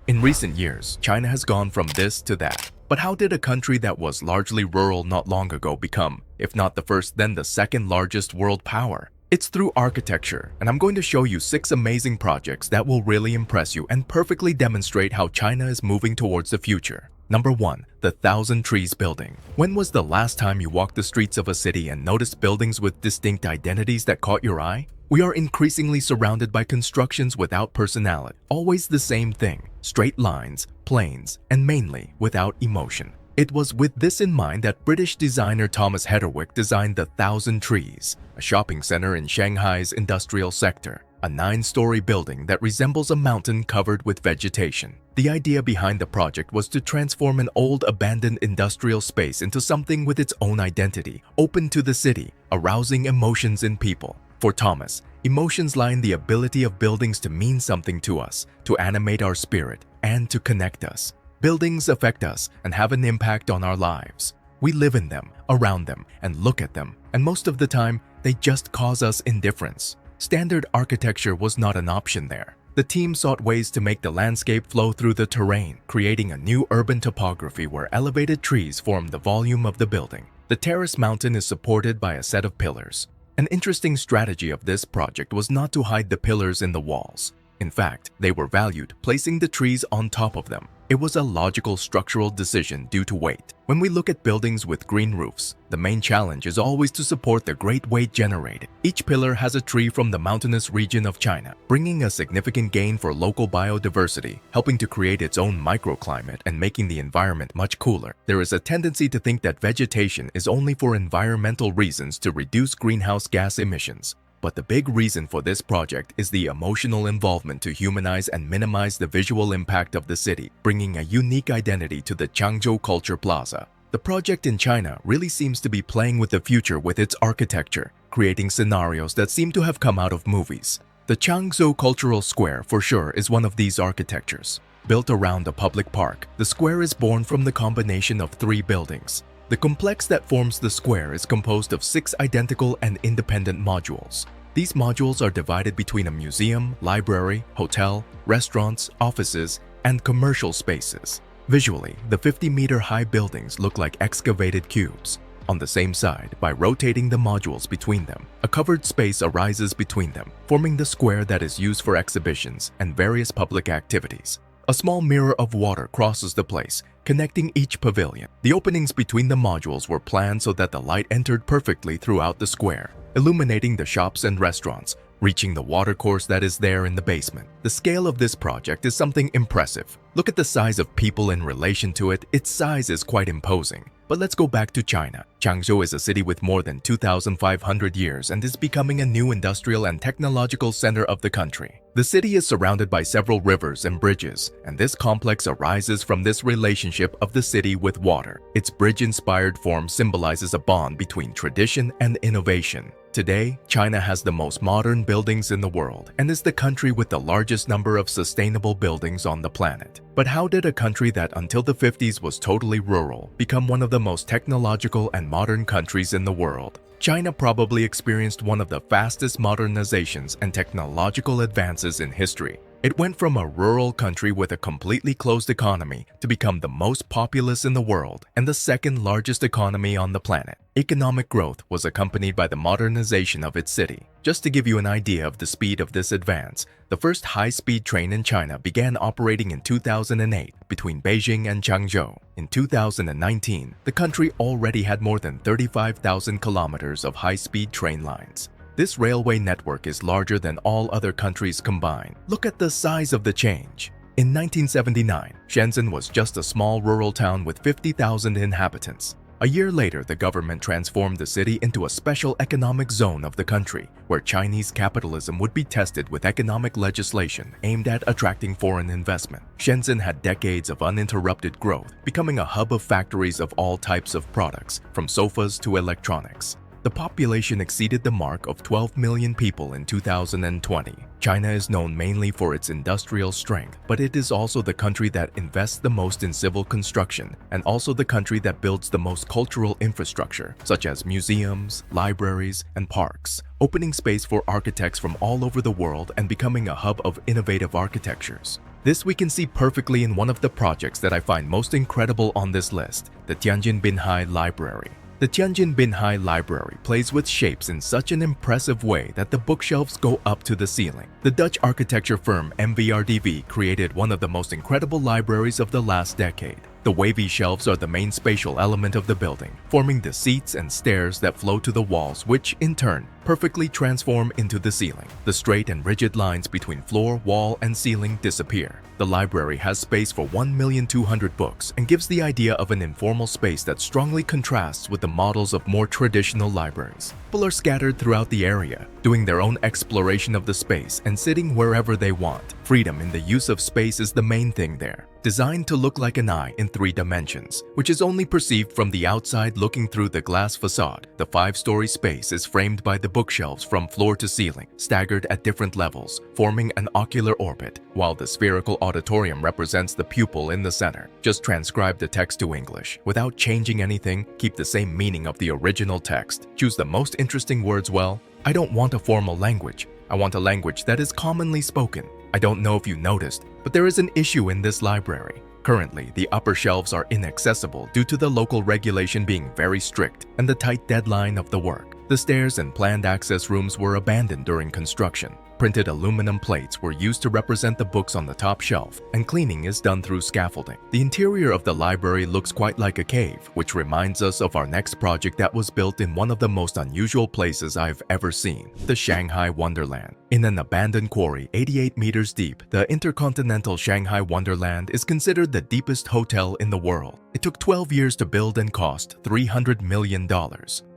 In recent years, China has gone from this to that. But how did a country that was largely rural not long ago become, if not the first, then the second largest world power? It's through architecture, and I'm going to show you 6 amazing projects that will really impress you and perfectly demonstrate how China is moving towards the future. Number 1. The Thousand Trees Building. When was the last time you walked the streets of a city and noticed buildings with distinct identities that caught your eye? We are increasingly surrounded by constructions without personality, always the same thing, straight lines, planes, and mainly without emotion. It was with this in mind that British designer Thomas Heatherwick designed the Thousand Trees, a shopping center in Shanghai's industrial sector, a 9-story building that resembles a mountain covered with vegetation. The idea behind the project was to transform an old abandoned industrial space into something with its own identity, open to the city, arousing emotions in people. For Thomas, emotions lie in the ability of buildings to mean something to us, to animate our spirit, and to connect us. Buildings affect us and have an impact on our lives. We live in them, around them, and look at them, and most of the time, they just cause us indifference. Standard architecture was not an option there. The team sought ways to make the landscape flow through the terrain, creating a new urban topography where elevated trees form the volume of the building. The terrace mountain is supported by a set of pillars. An interesting strategy of this project was not to hide the pillars in the walls. In fact, they were valued, placing the trees on top of them. It was a logical structural decision due to weight. When we look at buildings with green roofs, the main challenge is always to support the great weight generated. Each pillar has a tree from the mountainous region of China, bringing a significant gain for local biodiversity, helping to create its own microclimate and making the environment much cooler. There is a tendency to think that vegetation is only for environmental reasons to reduce greenhouse gas emissions. But the big reason for this project is the emotional involvement to humanize and minimize the visual impact of the city, bringing a unique identity to the Changzhou Culture Plaza. The project in China really seems to be playing with the future with its architecture, creating scenarios that seem to have come out of movies. The Changzhou Cultural Square for sure is one of these architectures. Built around a public park, the square is born from the combination of 3 buildings. The complex that forms the square is composed of 6 identical and independent modules. These modules are divided between a museum, library, hotel, restaurants, offices, and commercial spaces. Visually, the 50-meter-high buildings look like excavated cubes. On the same side, by rotating the modules between them, a covered space arises between them, forming the square that is used for exhibitions and various public activities. A small mirror of water crosses the place, connecting each pavilion. The openings between the modules were planned so that the light entered perfectly throughout the square, illuminating the shops and restaurants, reaching the watercourse that is there in the basement. The scale of this project is something impressive. Look at the size of people in relation to it. Its size is quite imposing. But let's go back to China. Changzhou is a city with more than 2,500 years and is becoming a new industrial and technological center of the country. The city is surrounded by several rivers and bridges, and this complex arises from this relationship of the city with water. Its bridge-inspired form symbolizes a bond between tradition and innovation. Today, China has the most modern buildings in the world and is the country with the largest number of sustainable buildings on the planet. But how did a country that until the 50s was totally rural become one of the most technological and modern countries in the world? China probably experienced one of the fastest modernizations and technological advances in history. It went from a rural country with a completely closed economy to become the most populous in the world and the second largest economy on the planet. Economic growth was accompanied by the modernization of its city. Just to give you an idea of the speed of this advance, the first high-speed train in China began operating in 2008 between Beijing and Changzhou. In 2019, the country already had more than 35,000 kilometers of high-speed train lines. This railway network is larger than all other countries combined. Look at the size of the change. In 1979, Shenzhen was just a small rural town with 50,000 inhabitants. A year later, the government transformed the city into a special economic zone of the country, where Chinese capitalism would be tested with economic legislation aimed at attracting foreign investment. Shenzhen had decades of uninterrupted growth, becoming a hub of factories of all types of products, from sofas to electronics. The population exceeded the mark of 12 million people in 2020. China is known mainly for its industrial strength, but it is also the country that invests the most in civil construction and also the country that builds the most cultural infrastructure, such as museums, libraries, and parks, opening space for architects from all over the world and becoming a hub of innovative architectures. This we can see perfectly in one of the projects that I find most incredible on this list, the Tianjin Binhai Library. The Tianjin Binhai Library plays with shapes in such an impressive way that the bookshelves go up to the ceiling. The Dutch architecture firm MVRDV created one of the most incredible libraries of the last decade. The wavy shelves are the main spatial element of the building, forming the seats and stairs that flow to the walls, which, in turn, perfectly transform into the ceiling. The straight and rigid lines between floor, wall, and ceiling disappear. The library has space for 1,200,000 books and gives the idea of an informal space that strongly contrasts with the models of more traditional libraries. People are scattered throughout the area, doing their own exploration of the space and sitting wherever they want. Freedom in the use of space is the main thing there. Designed to look like an eye in 3 dimensions, which is only perceived from the outside looking through the glass facade, the 5-story space is framed by the bookshelves from floor to ceiling, staggered at different levels, forming an ocular orbit, while the spherical auditorium represents the pupil in the center. Just transcribe the text to English. Without changing anything, keep the same meaning of the original text. Choose the most interesting words well. I don't want a formal language. I want a language that is commonly spoken. I don't know if you noticed, but there is an issue in this library. Currently, the upper shelves are inaccessible due to the local regulation being very strict and the tight deadline of the work. The stairs and planned access rooms were abandoned during construction. Printed aluminum plates were used to represent the books on the top shelf, and cleaning is done through scaffolding. The interior of the library looks quite like a cave, which reminds us of our next project that was built in one of the most unusual places I've ever seen, the Shanghai Wonderland. In an abandoned quarry 88 meters deep, the Intercontinental Shanghai Wonderland is considered the deepest hotel in the world. It took 12 years to build and cost $300 million.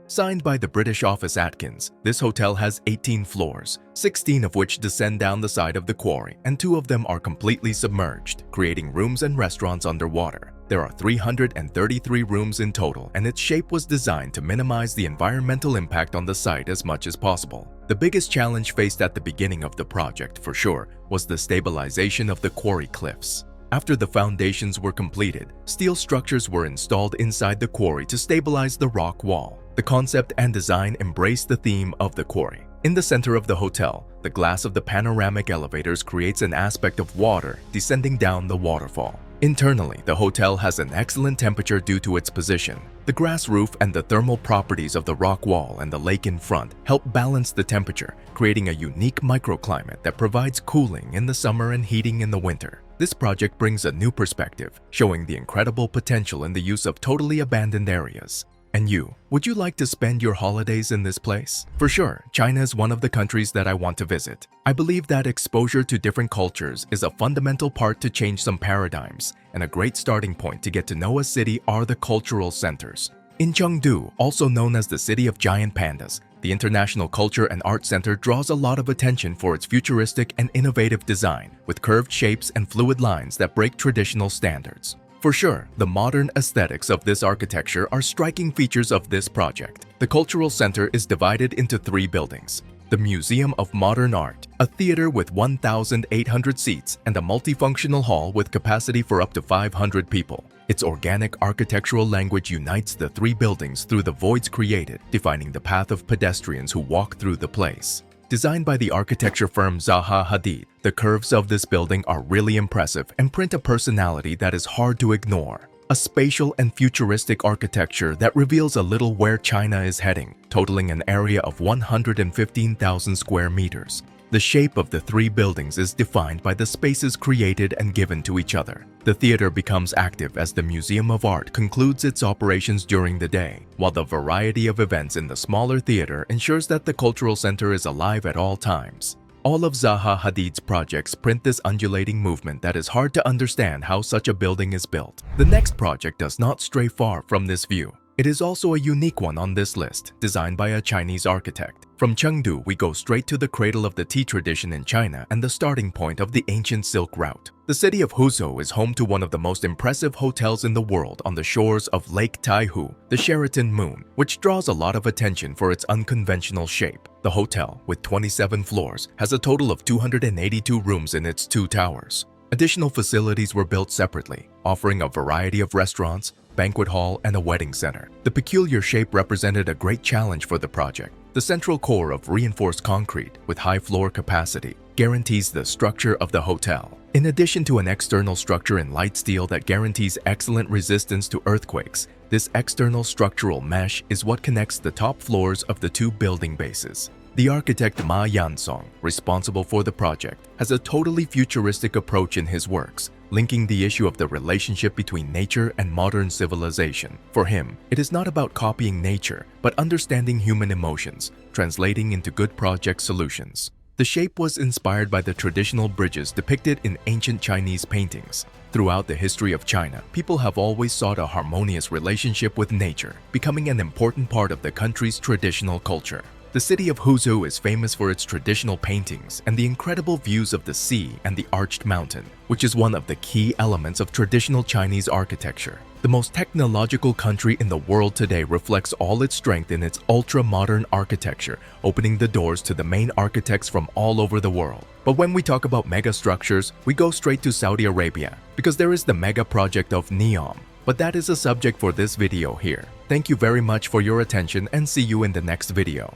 Signed by the British office Atkins, this hotel has 18 floors, 16 of which descend down the side of the quarry, and 2 of them are completely submerged, creating rooms and restaurants underwater. There are 333 rooms in total, and its shape was designed to minimize the environmental impact on the site as much as possible. The biggest challenge faced at the beginning of the project, for sure, was the stabilization of the quarry cliffs. After the foundations were completed, steel structures were installed inside the quarry to stabilize the rock wall. The concept and design embrace the theme of the quarry. In the center of the hotel, the glass of the panoramic elevators creates an aspect of water descending down the waterfall. Internally, the hotel has an excellent temperature due to its position. The grass roof and the thermal properties of the rock wall and the lake in front help balance the temperature, creating a unique microclimate that provides cooling in the summer and heating in the winter. This project brings a new perspective, showing the incredible potential in the use of totally abandoned areas. And you, would you like to spend your holidays in this place? For sure, China is one of the countries that I want to visit. I believe that exposure to different cultures is a fundamental part to change some paradigms, and a great starting point to get to know a city are the cultural centers. In Chengdu, also known as the City of Giant Pandas, the International Culture and Art Center draws a lot of attention for its futuristic and innovative design, with curved shapes and fluid lines that break traditional standards. For sure, the modern aesthetics of this architecture are striking features of this project. The Cultural Center is divided into 3 buildings. The Museum of Modern Art, a theater with 1,800 seats and a multifunctional hall with capacity for up to 500 people. Its organic architectural language unites the 3 buildings through the voids created, defining the path of pedestrians who walk through the place. Designed by the architecture firm Zaha Hadid, the curves of this building are really impressive and print a personality that is hard to ignore. A spatial and futuristic architecture that reveals a little where China is heading, totaling an area of 115,000 square meters. The shape of the 3 buildings is defined by the spaces created and given to each other. The theater becomes active as the Museum of Art concludes its operations during the day, while the variety of events in the smaller theater ensures that the cultural center is alive at all times. All of Zaha Hadid's projects print this undulating movement that is hard to understand how such a building is built. The next project does not stray far from this view. It is also a unique one on this list, designed by a Chinese architect. From Chengdu, we go straight to the cradle of the tea tradition in China and the starting point of the ancient Silk Route. The city of Huzhou is home to one of the most impressive hotels in the world on the shores of Lake Taihu, the Sheraton Moon, which draws a lot of attention for its unconventional shape. The hotel, with 27 floors, has a total of 282 rooms in its 2 towers. Additional facilities were built separately, offering a variety of restaurants, banquet hall, and a wedding center. The peculiar shape represented a great challenge for the project. The central core of reinforced concrete with high floor capacity guarantees the structure of the hotel. In addition to an external structure in light steel that guarantees excellent resistance to earthquakes, this external structural mesh is what connects the top floors of the two building bases. The architect Ma Yansong, responsible for the project, has a totally futuristic approach in his works, linking the issue of the relationship between nature and modern civilization. For him, it is not about copying nature, but understanding human emotions, translating into good project solutions. The shape was inspired by the traditional bridges depicted in ancient Chinese paintings. Throughout the history of China, people have always sought a harmonious relationship with nature, becoming an important part of the country's traditional culture. The city of Huzhou is famous for its traditional paintings and the incredible views of the sea and the arched mountain, which is one of the key elements of traditional Chinese architecture. The most technological country in the world today reflects all its strength in its ultra-modern architecture, opening the doors to the main architects from all over the world. But when we talk about mega structures, we go straight to Saudi Arabia, because there is the mega project of NEOM. But that is a subject for this video here. Thank you very much for your attention and see you in the next video.